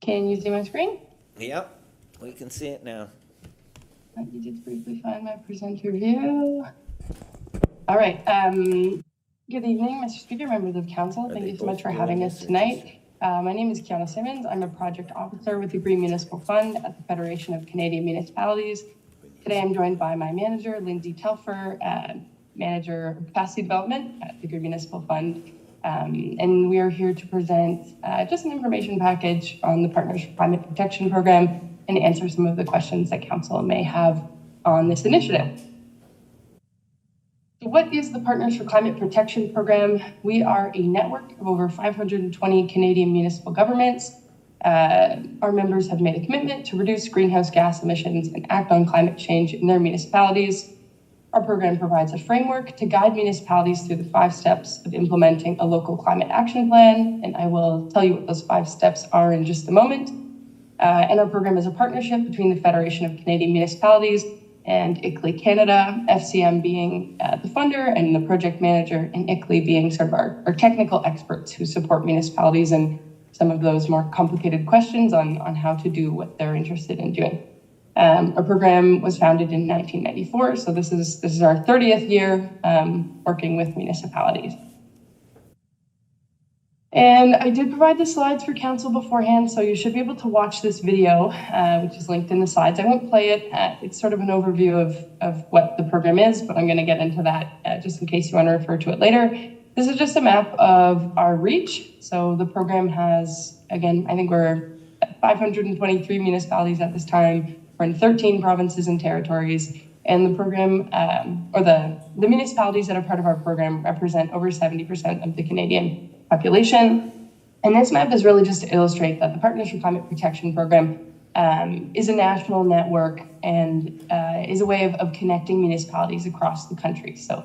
Can you see my screen? Yep, we can see it now. Let me just briefly find my presenter view. All right. Good evening, Mr. Speaker, members of council. Thank you so much for having us tonight. My name is Kiana Simmons. I'm a project officer with the Green Municipal Fund at the Federation of Canadian Municipalities. Today, I'm joined by my manager, Lindsay Telfer, manager of capacity development at the Green Municipal Fund. And we are here to present just an information package on the Partners for Climate Protection Program and answer some of the questions that council may have on this initiative. So what is the Partners for Climate Protection Program? We are a network of over 520 Canadian municipal governments. Our members have made a commitment to reduce greenhouse gas emissions and act on climate change in their municipalities. Our program provides a framework to guide municipalities through the 5 steps of implementing a local climate action plan, and I will tell you what those 5 steps are in just a moment. And our program is a partnership between the Federation of Canadian Municipalities and ICLEI Canada, FCM being the funder and the project manager, and ICLEI being sort of our technical experts who support municipalities in some of those more complicated questions on how to do what they're interested in doing. Our program was founded in 1994, so this is our 30th year working with municipalities. And I did provide the slides for council beforehand, so you should be able to watch this video, which is linked in the slides. I won't play it. It's sort of an overview of what the program is, but I'm going to get into that just in case you want to refer to it later. This is just a map of our reach. So the program has, again, I think we're at 523 municipalities at this time. We're in 13 provinces and territories, and the program, or the municipalities that are part of our program represent over 70% of the Canadian population. And this map is really just to illustrate that the Partners for Climate Protection Program is a national network and is a way of connecting municipalities across the country. So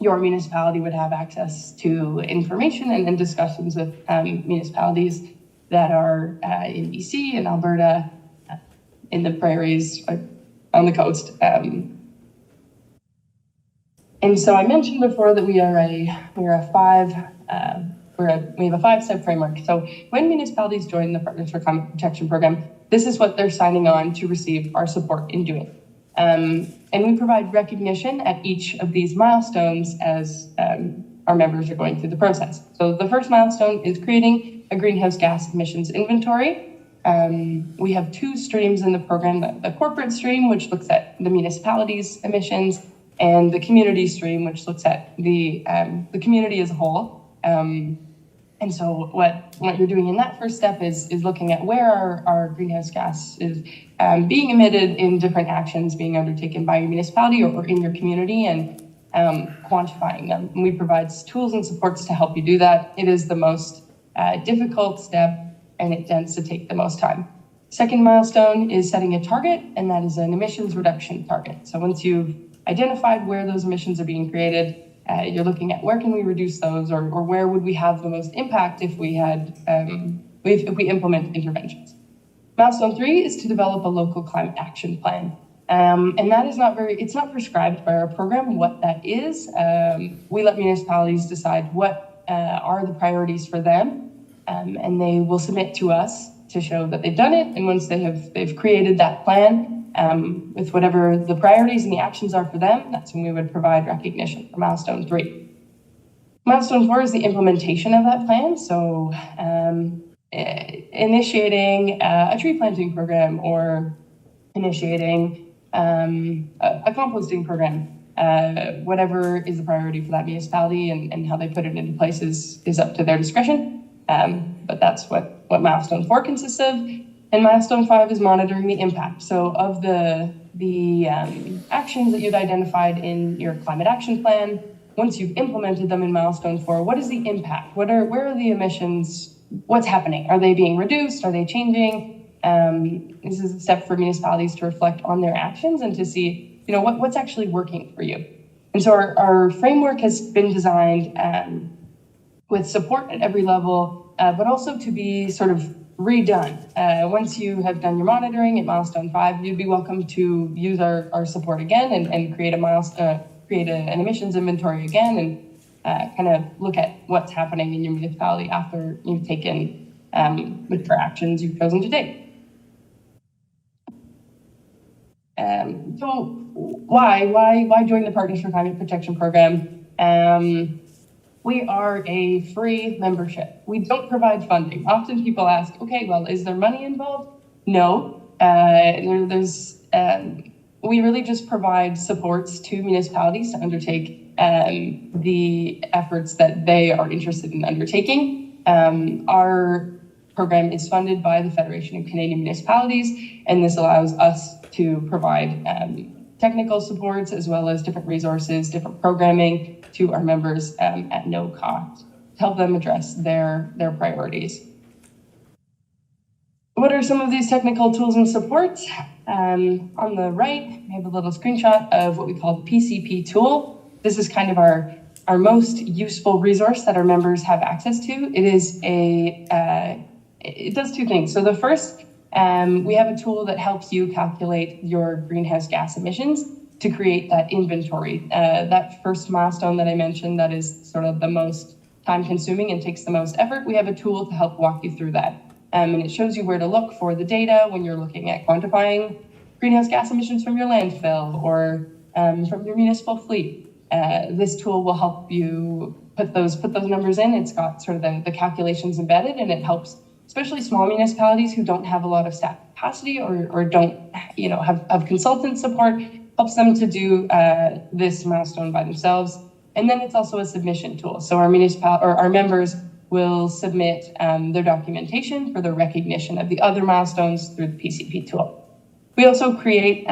your municipality would have access to information and discussions with municipalities that are in BC and Alberta, in the prairies, on the coast. And so I mentioned before that we have a 5-step framework. So when municipalities join the Partners for Climate Protection Program, this is what they're signing on to receive our support in doing. And we provide recognition at each of these milestones as our members are going through the process. So the first milestone is creating a greenhouse gas emissions inventory. We have 2 streams in the program, the corporate stream, which looks at the municipality's emissions, and the community stream, which looks at the community as a whole. And so what you're doing in that first step is looking at where our greenhouse gas is being emitted in different actions being undertaken by your municipality or in your community, and quantifying them. And we provide tools and supports to help you do that. It is the most difficult step, and it tends to take the most time. Second milestone is setting a target, and that is an emissions reduction target. So once you've identified where those emissions are being created, you're looking at where can we reduce those, or where would we have the most impact if we had if we implement interventions. Milestone 3 is to develop a local climate action plan. And that is it's not prescribed by our program what that is. We let municipalities decide what are the priorities for them. And they will submit to us to show that they've done it. And once they've created that plan with whatever the priorities and the actions are for them, that's when we would provide recognition for milestone 3. Milestone 4 is the implementation of that plan. So initiating a tree planting program or initiating a composting program. Whatever is the priority for that municipality and how they put it into place is up to their discretion. But that's what milestone 4 consists of. And milestone 5 is monitoring the impact. So of the actions that you've identified in your climate action plan, once you've implemented them in milestone 4, what is the impact? Where are the emissions? What's happening? Are they being reduced? Are they changing? This is a step for municipalities to reflect on their actions and to see, what's actually working for you. And so our framework has been designed with support at every level, but also to be sort of redone. Once you have done your monitoring at milestone 5, you'd be welcome to use our support again and create an emissions inventory again and kind of look at what's happening in your municipality after you've taken which are actions you've chosen to take. So why join the Partners for Climate Protection program? We are a free membership. We don't provide funding. Often people ask, okay, well, is there money involved? No, we really just provide supports to municipalities to undertake the efforts that they are interested in undertaking. Our program is funded by the Federation of Canadian Municipalities, and this allows us to provide technical supports as well as different resources, different programming to our members at no cost to help them address their priorities. What are some of these technical tools and supports? On the right, we have a little screenshot of what we call the PCP tool. This is kind of our most useful resource that our members have access to. It does two things. So the first, we have a tool that helps you calculate your greenhouse gas emissions to create that inventory. That first milestone that I mentioned, that is sort of the most time consuming and takes the most effort, we have a tool to help walk you through that. And it shows you where to look for the data when you're looking at quantifying greenhouse gas emissions from your landfill or from your municipal fleet. This tool will help you put those numbers in. It's got sort of the calculations embedded, and it helps especially small municipalities who don't have a lot of staff capacity or don't have consultant support, helps them to do this milestone by themselves. And then it's also a submission tool. So our members will submit their documentation for the recognition of the other milestones through the PCP tool. We also create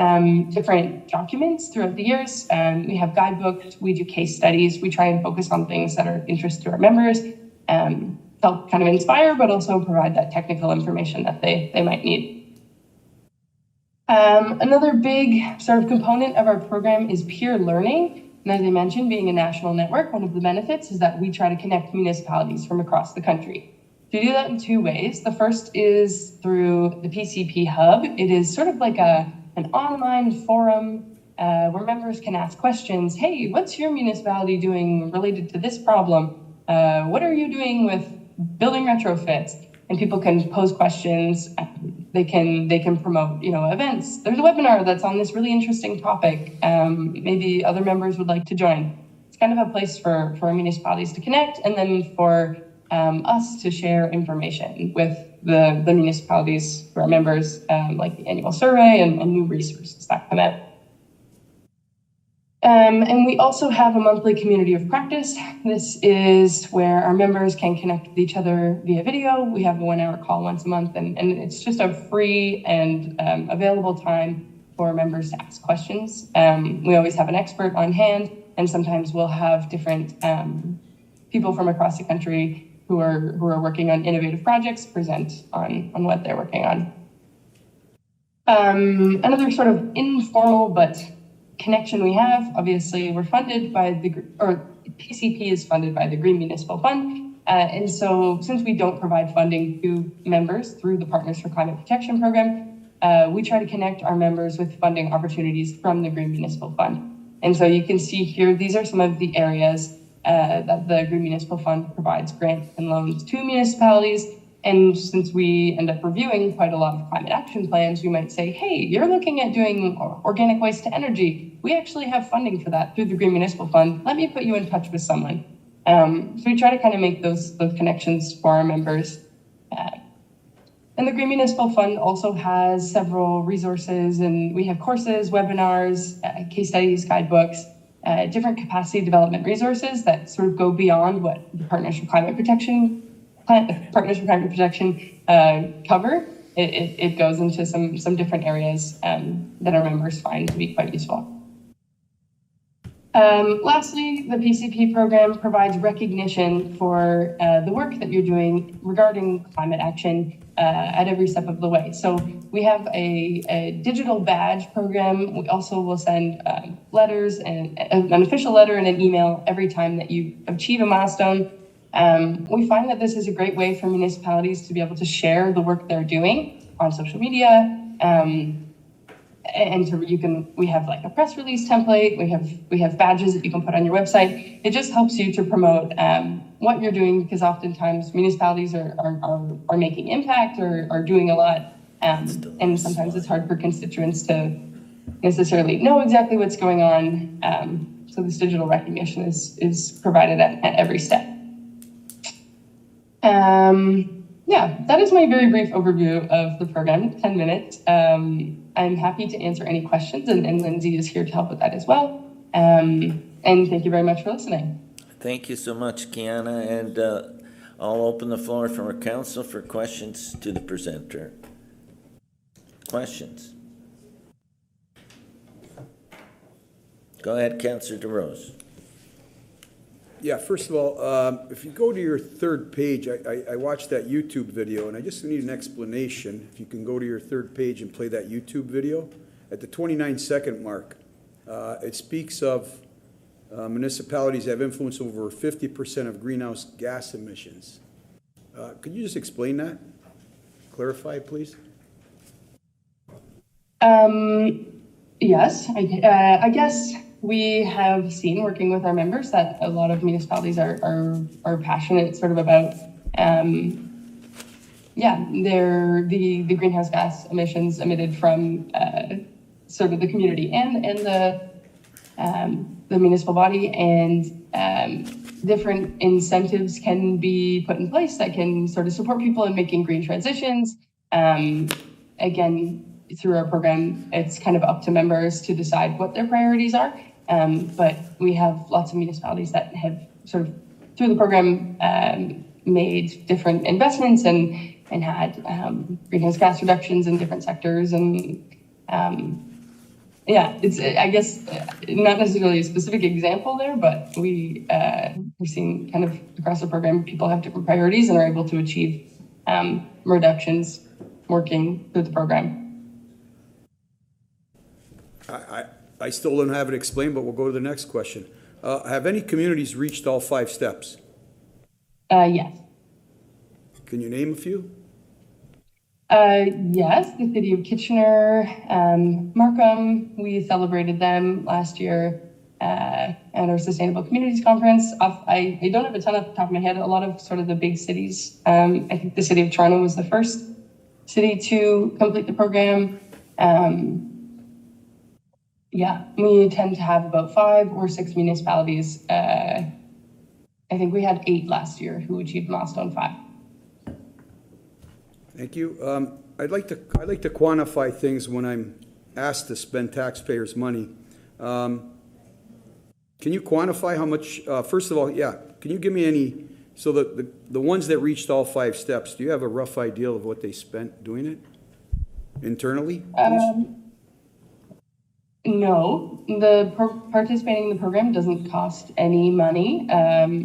different documents throughout the years. We have guidebooks, we do case studies, we try and focus on things that are of interest to our members, help kind of inspire, but also provide that technical information that they might need. Another big sort of component of our program is peer learning. And as I mentioned, being a national network, one of the benefits is that we try to connect municipalities from across the country. We do that in two ways. The first is through the PCP Hub. It is sort of like an online forum where members can ask questions. Hey, what's your municipality doing related to this problem? What are you doing with building retrofits? And people can pose questions. They can promote, events. There's a webinar that's on this really interesting topic. Maybe other members would like to join. It's kind of a place for municipalities to connect, and then for us to share information with the municipalities who are members, like the annual survey and new resources that come out. And we also have a monthly community of practice. This is where our members can connect with each other via video. We have a 1-hour call once a month, and it's just a free and available time for members to ask questions. We always have an expert on hand, and sometimes we'll have different people from across the country who are working on innovative projects present on what they're working on. Another sort of informal but connection we have, obviously, we're funded by PCP is funded by the Green Municipal Fund. And so since we don't provide funding to members through the Partners for Climate Protection program, we try to connect our members with funding opportunities from the Green Municipal Fund. And so you can see here, these are some of the areas that the Green Municipal Fund provides grants and loans to municipalities. And since we end up reviewing quite a lot of climate action plans, we might say, hey, you're looking at doing organic waste to energy. We actually have funding for that through the Green Municipal Fund. Let me put you in touch with someone. So we try to kind of make those connections for our members. And the Green Municipal Fund also has several resources, and we have courses, webinars, case studies, guidebooks, different capacity development resources that sort of go beyond what the Partners for Climate Protection cover. It goes into some different areas that our members find to be quite useful. Lastly, the PCP program provides recognition for the work that you're doing regarding climate action at every step of the way. So we have a digital badge program. We also will send letters and an official letter and an email every time that you achieve a milestone. We find that this is a great way for municipalities to be able to share the work they're doing on social media. And so we have like a press release template. We have badges that you can put on your website. It just helps you to promote what you're doing, because oftentimes municipalities are making impact or are doing a lot. And sometimes it's hard for constituents to necessarily know exactly what's going on. So this digital recognition is provided at every step. Yeah, that is my very brief overview of the program, 10 minutes. I'm happy to answer any questions, and Lindsay is here to help with that as well. And thank you very much for listening. Thank you so much, Kiana, and I'll open the floor for our council for questions to the presenter. Questions? Go ahead, Councillor DeRose. Yeah, first of all, if you go to your third page, I watched that YouTube video, and I just need an explanation. If you can go to your third page and play that YouTube video. At the 29-second mark, it speaks of municipalities have influence over 50% of greenhouse gas emissions. Could you just explain that? Clarify, please. Yes, I guess we have seen, working with our members, that a lot of municipalities are passionate sort of about, the greenhouse gas emissions emitted from sort of the community and the municipal body, and different incentives can be put in place that can sort of support people in making green transitions. Again, through our program, it's kind of up to members to decide what their priorities are. But we have lots of municipalities that have sort of, through the program, made different investments and had greenhouse gas reductions in different sectors. And it's, I guess, not necessarily a specific example there, but we've seen kind of across the program, people have different priorities and are able to achieve reductions working through the program. I still don't have it explained, but we'll go to the next question. Have any communities reached all 5 steps? Yes. Can you name a few? Yes, the city of Kitchener, Markham, we celebrated them last year at our Sustainable Communities Conference. I don't have a ton off the top of my head, a lot of sort of the big cities. I think the city of Toronto was the first city to complete the program. We tend to have about 5 or 6 municipalities. I think we had 8 last year who achieved milestone 5. Thank you. I'd like to quantify things when I'm asked to spend taxpayers' money. Can you quantify how much? First of all, can you give me any? So the ones that reached all 5 steps, do you have a rough idea of what they spent doing it internally? No, participating in the program doesn't cost any money.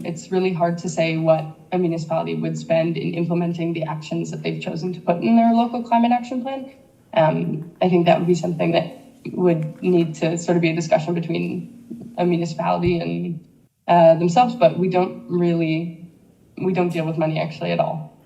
It's really hard to say what a municipality would spend in implementing the actions that they've chosen to put in their local climate action plan. I think that would be something that would need to sort of be a discussion between a municipality and themselves, but we don't deal with money actually at all.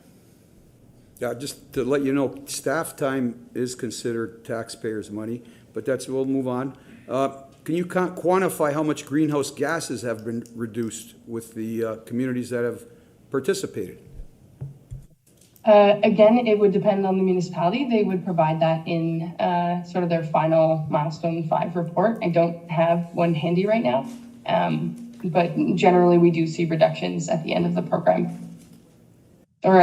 Yeah, just to let you know, staff time is considered taxpayers' money, but we'll move on. Can you quantify how much greenhouse gases have been reduced with the communities that have participated? Again, it would depend on the municipality. They would provide that in sort of their final milestone 5 report. I don't have one handy right now, but generally we do see reductions at the end of the program. Or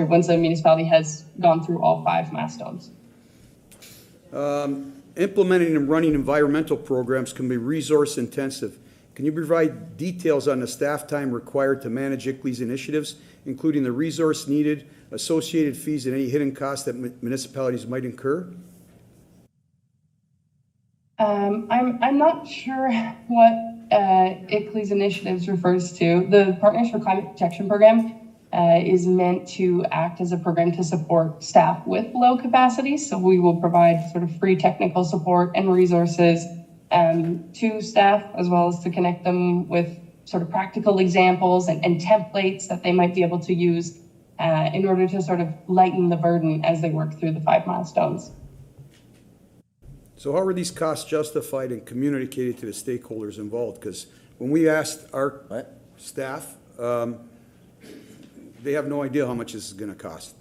once a municipality has gone through all 5 milestones. Implementing and running environmental programs can be resource intensive. Can you provide details on the staff time required to manage ICLEI's initiatives, including the resource needed, associated fees, and any hidden costs that municipalities might incur? I'm not sure what ICLEI's initiatives refers to. The Partners for Climate Protection Program is meant to act as a program to support staff with low capacity. So we will provide sort of free technical support and resources to staff, as well as to connect them with sort of practical examples and templates that they might be able to use in order to sort of lighten the burden as they work through the 5 milestones. So how are these costs justified and communicated to the stakeholders involved? Because when we asked our staff, they have no idea how much this is gonna cost.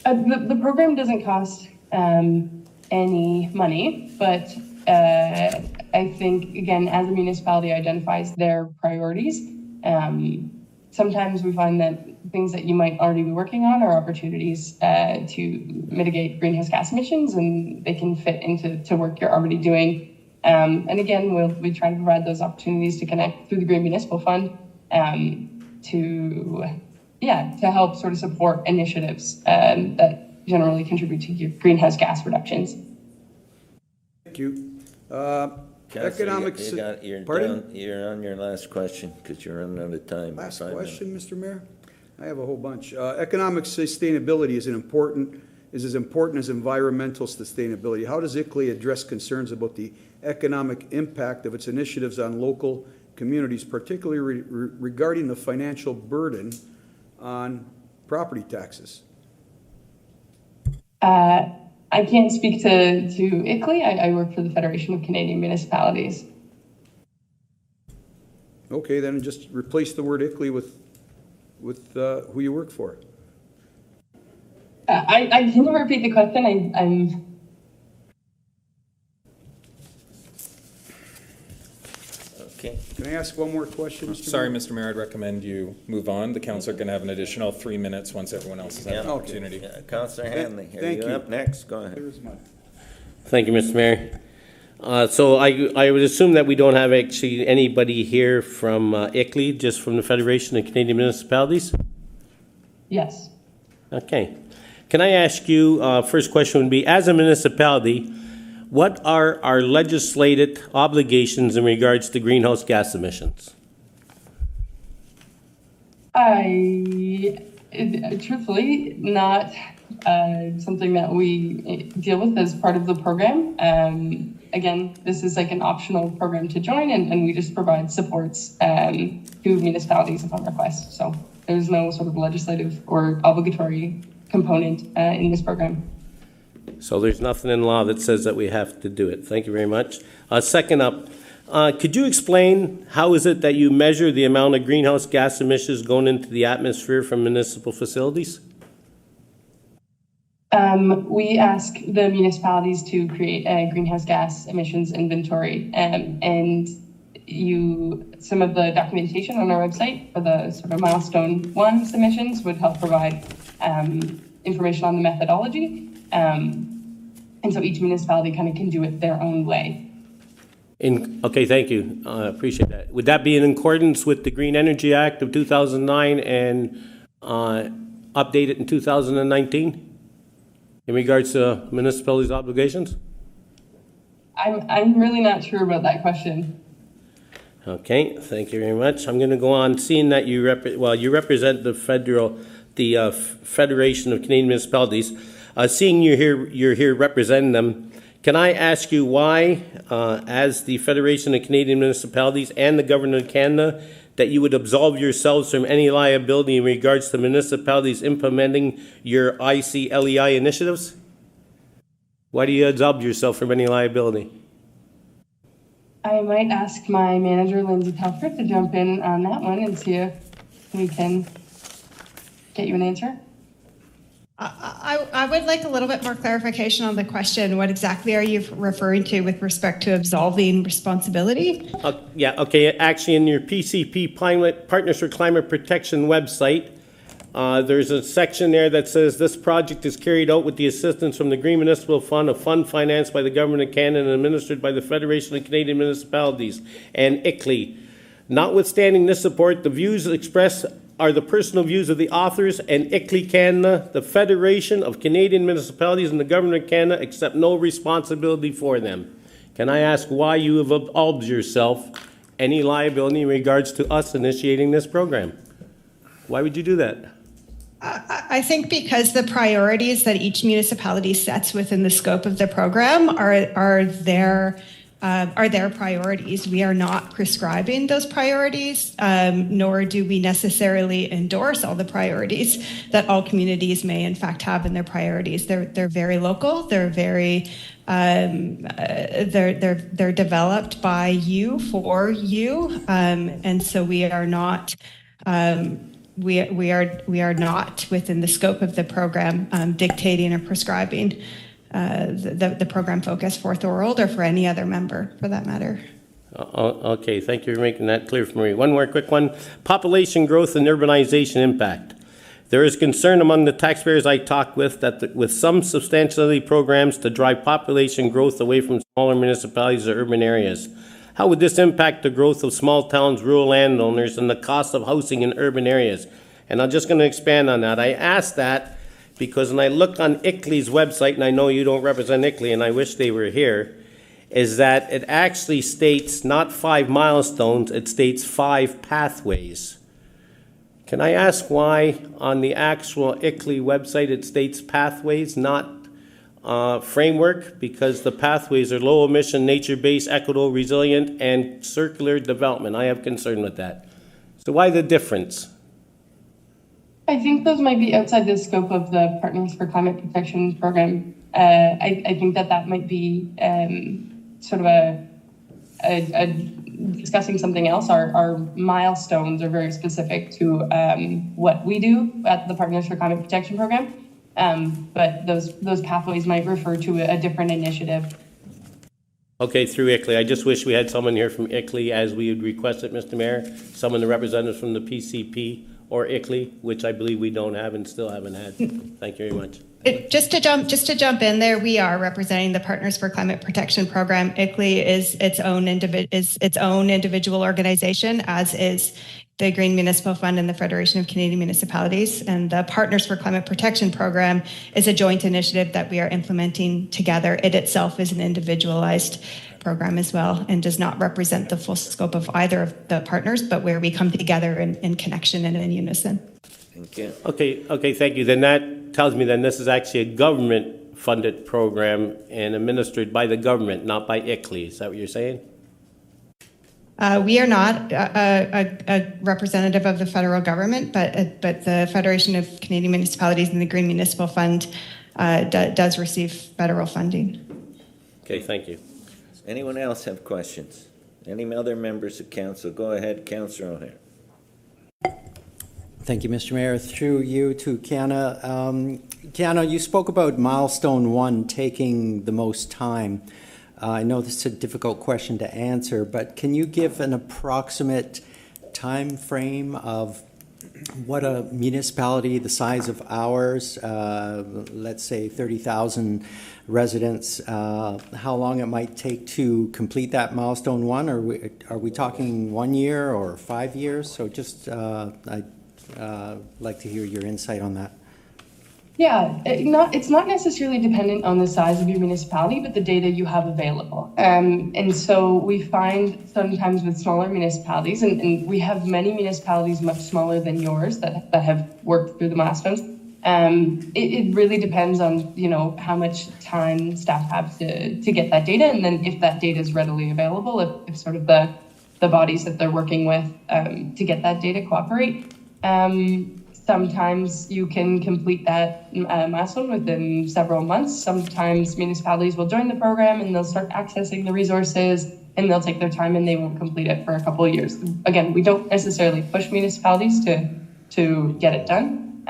The program doesn't cost any money, but I think, again, as a municipality identifies their priorities, sometimes we find that things that you might already be working on are opportunities to mitigate greenhouse gas emissions, and they can fit into work you're already doing. And again, we try to provide those opportunities to connect through the Green Municipal Fund to help sort of support initiatives that generally contribute to your greenhouse gas reductions. Thank you. Counselor, Economics. Pardon? You're on your last question because you're running out of time. Last 5 minutes. question, Mr. Mayor? I have a whole bunch. Economic sustainability is as important as environmental sustainability. How does ICLEI address concerns about the economic impact of its initiatives on local communities, particularly regarding the financial burden on property taxes? I can't speak to ICLEI. I work for the Federation of Canadian Municipalities. Okay, then just replace the word ICLEI with who you work for. I can repeat the question. I'm Okay. Can I ask one more question, Mr. Sorry, Mayor? Mr. Mayor, I'd recommend you move on. The councillor can have an additional 3 minutes once everyone else has had an Yeah. opportunity. Counselor Hanley, Thank are you. you up next? Go ahead. Here's my- Thank you, Mr. Mayor. So I would assume that we don't have actually anybody here from ICLEI, just from the Federation of Canadian Municipalities? yes. Okay. Can I ask you, first question would be, as a municipality, what are our legislated obligations in regards to greenhouse gas emissions? Truthfully, not something that we deal with as part of the program. Again, this is like an optional program to join, and we just provide supports to municipalities upon request. So there's no sort of legislative or obligatory component in this program. So there's nothing in law that says that we have to do it. Thank you very much. Second up, could you explain how is it that you measure the amount of greenhouse gas emissions going into the atmosphere from municipal facilities? We ask the municipalities to create a greenhouse gas emissions inventory, and some of the documentation on our website for the sort of milestone 1 submissions would help provide information on the methodology. And so each municipality kind of can do it their own way. Okay, thank you. I appreciate that. Would that be in accordance with the Green Energy Act of 2009 and updated in 2019 in regards to municipalities' obligations? I'm really not sure about that question. Okay, thank you very much. I'm going to go on, seeing that you represent the Federation of Canadian Municipalities. Seeing you're here representing them, can I ask you why, as the Federation of Canadian Municipalities and the Government of Canada, that you would absolve yourselves from any liability in regards to municipalities implementing your ICLEI initiatives? Why do you absolve yourself from any liability? I might ask my manager, Lindsay Telford, to jump in on that one and see if we can get you an answer. I would like a little bit more clarification on the question. What exactly are you referring to with respect to absolving responsibility? Yeah, okay. Actually, in your PCP, Partners for Climate Protection website, there's a section there that says this project is carried out with the assistance from the Green Municipal Fund, a fund financed by the Government of Canada and administered by the Federation of Canadian Municipalities and ICLEI. Notwithstanding this support, the views expressed are the personal views of the authors, and ICLEI Canada, the Federation of Canadian Municipalities and the Government of Canada accept no responsibility for them. Can I ask why you have absolved yourself any liability in regards to us initiating this program? Why would you do that? I think because the priorities that each municipality sets within the scope of the program are their priorities. We are not prescribing those priorities, nor do we necessarily endorse all the priorities that all communities may in fact have in their priorities. They're very local. They're very they're developed by you for you, and so we are not We are not within the scope of the program dictating or prescribing the program focus for Thorold or for any other member for that matter. Okay, thank you for making that clear for me. One more quick one. Population growth and urbanization impact. There is concern among the taxpayers I talk with that with some substantiality programs to drive population growth away from smaller municipalities or urban areas. How would this impact the growth of small towns, rural landowners, and the cost of housing in urban areas? And I'm just going to expand on that. I asked that because when I look on ICLEI's website, and I know you don't represent ICLEI, and I wish they were here, is that it actually states not 5 milestones, it states 5 pathways. Can I ask why on the actual ICLEI website it states pathways, not framework? Because the pathways are low emission, nature-based, equitable, resilient, and circular development. I have concern with that. So why the difference? I think those might be outside the scope of the Partners for Climate Protection program. I think that might be sort of a discussing something else. Our milestones are very specific to what we do at the Partners for Climate Protection program, but those pathways might refer to a different initiative. Okay, through ICLEI. I just wish we had someone here from ICLEI as we had requested, Mr. Mayor, some of the representatives from the PCP or ICLEI, which I believe we don't have and still haven't had. Thank you very much. Just to jump in there, we are representing the Partners for Climate Protection program. ICLEI is its own individual organization, as is the Green Municipal Fund and the Federation of Canadian Municipalities. And the Partners for Climate Protection program is a joint initiative that we are implementing together. It itself is an individualized program as well and does not represent the full scope of either of the partners, but where we come together in connection and in unison. Thank you. Okay, thank you. Then that tells me then this is actually a government-funded program and administered by the government, not by ICLEI. Is that what you're saying? We are not a representative of the federal government, but the Federation of Canadian Municipalities and the Green Municipal Fund does receive federal funding. Okay, thank you. Does anyone else have questions? Any other members of council? Go ahead, Councillor O'Hare. Thank you, Mr. Mayor. Through you to Kiana. Kiana, you spoke about milestone 1 taking the most time. I know this is a difficult question to answer, but can you give an approximate time frame of what a municipality the size of ours, let's say 30,000 residents, how long it might take to complete that milestone 1? Are we talking 1 year or 5 years? So just I'd like to hear your insight on that. Yeah, it's not necessarily dependent on the size of your municipality, but the data you have available. And so we find sometimes with smaller municipalities, and we have many municipalities much smaller than yours that have worked through the milestones. It really depends on, how much time staff have to get that data, and then if that data is readily available, if sort of the bodies that they're working with to get that data cooperate. Sometimes you can complete that milestone within several months. Sometimes municipalities will join the program and they'll start accessing the resources and they'll take their time and they won't complete it for a couple of years. Again, we don't necessarily push municipalities to get it done,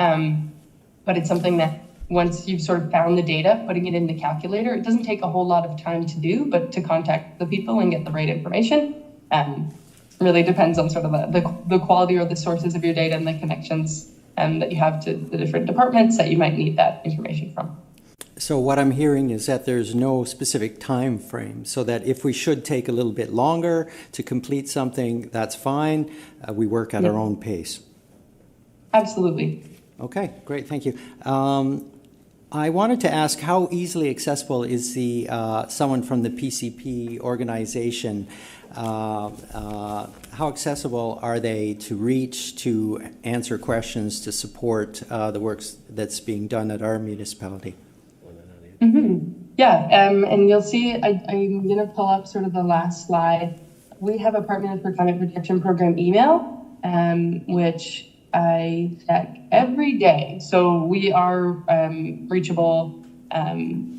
but it's something that once you've sort of found the data, putting it in the calculator, it doesn't take a whole lot of time to do, but to contact the people and get the right information really depends on sort of the quality or the sources of your data and the connections that you have to the different departments that you might need that information from. So what I'm hearing is that there's no specific time frame, so that if we should take a little bit longer to complete something, that's fine. We work at our own pace. Absolutely. Okay, great, thank you. I wanted to ask, how easily accessible is the someone from the PCP organization? How accessible are they to reach, to answer questions, to support the work that's being done at our municipality? Mm-hmm. Yeah, and you'll see, I'm going to pull up sort of the last slide. We have a Partners for Climate Protection program email, which I check every day. So we are reachable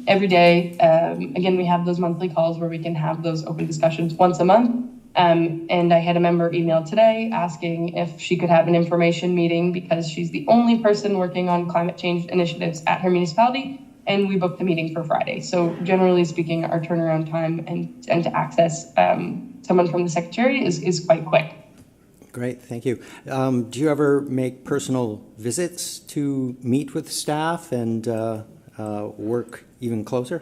every day. Again, we have those monthly calls where we can have those open discussions once a month. And I had a member email today asking if she could have an information meeting because she's the only person working on climate change initiatives at her municipality. And we booked the meeting for Friday. So generally speaking, our turnaround time and to access someone from the secretary is quite quick. Great, thank you. Do you ever make personal visits to meet with staff and work even closer?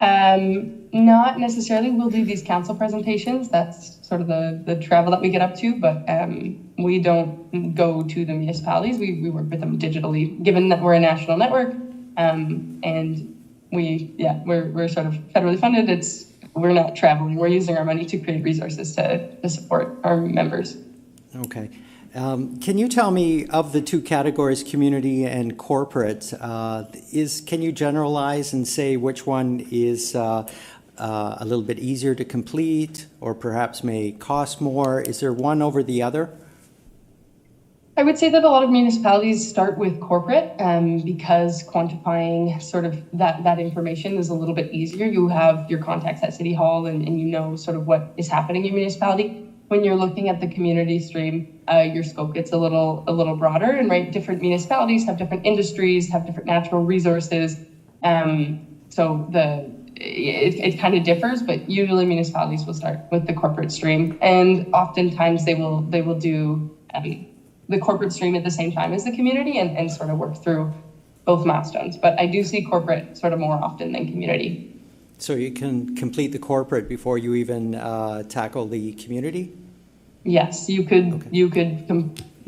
Not necessarily. We'll do these council presentations. That's sort of the travel that we get up to, but we don't go to the municipalities. We work with them digitally, given that we're a national network, and we're sort of federally funded. We're not traveling. We're using our money to create resources to support our members. Okay. Can you tell me, of the two categories, community and corporate, can you generalize and say which one is a little bit easier to complete or perhaps may cost more? Is there one over the other? I would say that a lot of municipalities start with corporate because quantifying sort of that information is a little bit easier. You have your contacts at City Hall and you know sort of what is happening in your municipality. When you're looking at the community stream, your scope gets a little broader, and right, different municipalities have different industries, have different natural resources. So it kind of differs, but usually municipalities will start with the corporate stream, and oftentimes they will do the corporate stream at the same time as the community and sort of work through both milestones. But I do see corporate sort of more often than community. So you can complete the corporate before you even tackle the community? Yes, you could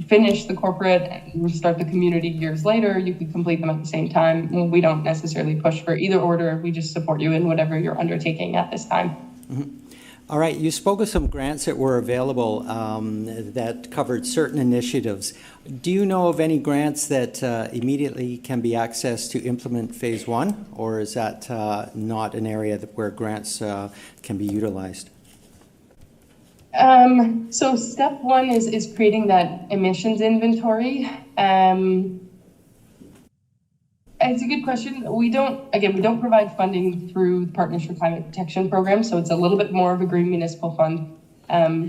finish the corporate and start the community years later. You could complete them at the same time. We don't necessarily push for either order. We just support you in whatever you're undertaking at this time. Mm-hmm. All right, you spoke of some grants that were available that covered certain initiatives. Do you know of any grants that immediately can be accessed to implement phase one, or is that not an area where grants can be utilized? So step one is creating that emissions inventory. It's a good question. We don't provide funding through the Partners for Climate Protection program, so it's a little bit more of a Green Municipal Fund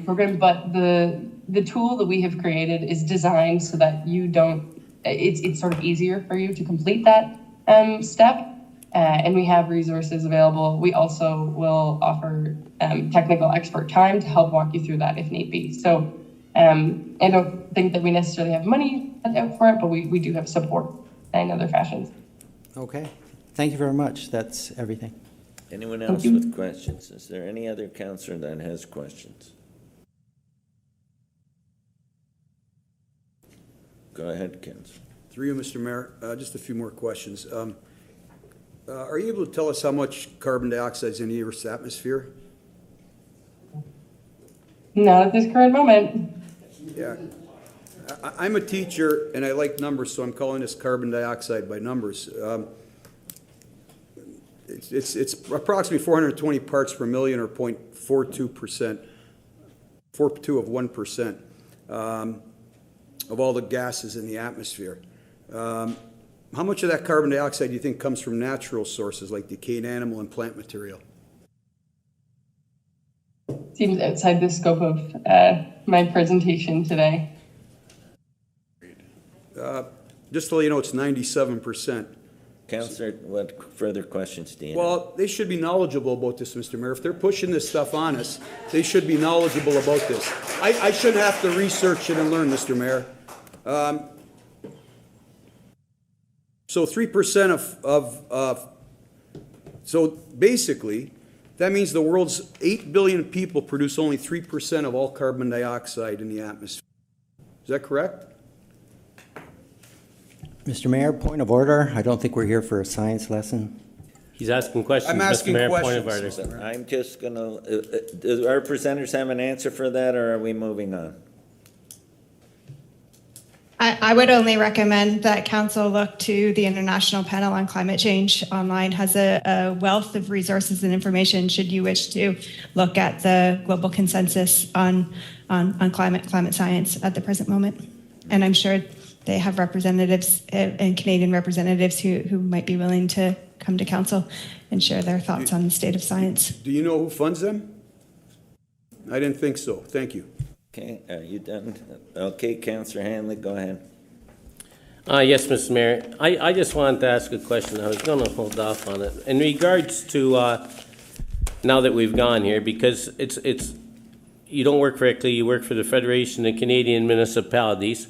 program, but the tool that we have created is designed so that it's sort of easier for you to complete that step, and we have resources available. We also will offer technical expert time to help walk you through that if need be. So I don't think that we necessarily have money out for it, but we do have support in other fashions. Okay, thank you very much. That's everything. Anyone else with questions? Is there any other councillor that has questions? Go ahead, councillor. Through you, Mr. Mayor, just a few more questions. Are you able to tell us how much carbon dioxide is in the Earth's atmosphere? Not at this current moment. Yeah. I'm a teacher and I like numbers, so I'm calling this carbon dioxide by numbers. It's approximately 420 parts per million, or 0.42%, 0.42 of 1% of all the gases in the atmosphere. How much of that carbon dioxide do you think comes from natural sources like decayed animal and plant material? Seems outside the scope of my presentation today. Just to let you know, it's 97%. Councillor, what further questions do you have? Well, they should be knowledgeable about this, Mr. Mayor. If they're pushing this stuff on us, they should be knowledgeable about this. I shouldn't have to research it and learn, Mr. Mayor. So 3% so basically, that means the world's 8 billion people produce only 3% of all carbon dioxide in the atmosphere. Is that correct? Mr. Mayor, point of order. I don't think we're here for a science lesson. He's asking questions, I'm asking Mr. Mayor, questions. point of order. I'm just gonna, do our presenters have an answer for that, or are we moving on? I would only recommend that council look to the International Panel on Climate Change online. Has a wealth of resources and information should you wish to look at the global consensus on climate science at the present moment. And I'm sure they have representatives and Canadian representatives who might be willing to come to council and share their thoughts on the state of science. Do you know who funds them? I didn't think so. Thank you. Okay, are you done? Okay, Councillor Hanley, go ahead. Yes, Mr. Mayor. I just wanted to ask a question. I was going to hold off on it. In regards to, now that we've gone here, because it's you don't work for ICLEI, you work for the Federation of Canadian Municipalities.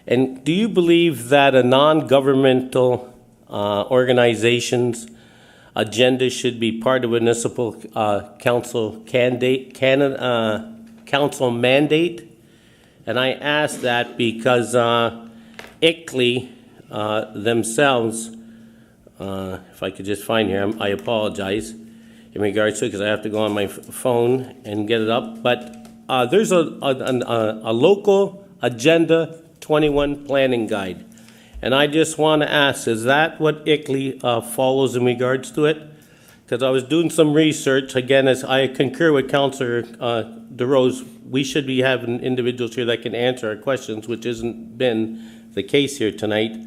And do you believe that a non-governmental organization's agenda should be part of a municipal council council mandate? And I ask that because ICLEI themselves, if I could just find here, I apologize in regards to it because I have to go on my phone and get it up. But there's a local agenda 21 planning guide. And I just want to ask, is that what ICLEI follows in regards to it? Because I was doing some research, again, as I concur with Councillor DeRose, we should be having individuals here that can answer our questions, which hasn't been the case here tonight.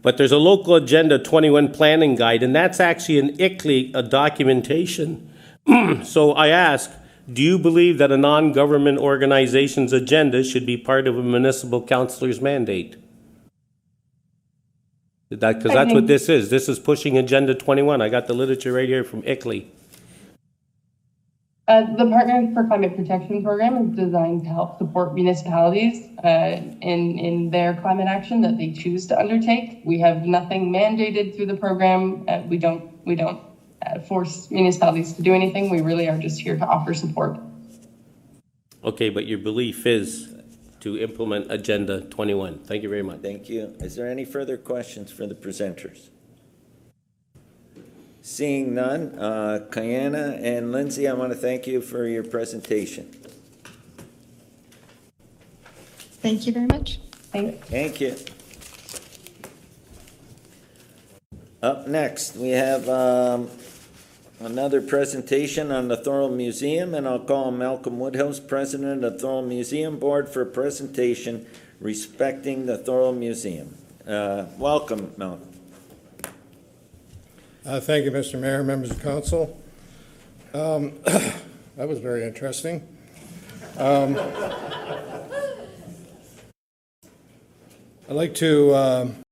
But there's a local agenda 21 planning guide, and that's actually an ICLEI documentation. So I ask, do you believe that a non-government organization's agenda should be part of a municipal councillor's mandate? Because that's what this is. This is pushing Agenda 21. I got the literature right here from ICLEI. The Partners for Climate Protection program is designed to help support municipalities in their climate action that they choose to undertake. We have nothing mandated through the program. We don't force municipalities to do anything. We really are just here to offer support. Okay, but your belief is to implement Agenda 21. Thank you very much. Thank you. Is there any further questions for the presenters? Seeing none, Kayana and Lindsay, I want to thank you for your presentation. Thank you very much. Thank you. Up next, we have another presentation on the Thorold Museum, and I'll call Malcolm Woodhouse, President of Thorold Museum Board, for a presentation respecting the Thorold Museum. Welcome, Malcolm. Thank you, Mr. Mayor, members of council. That was very interesting. I'd like to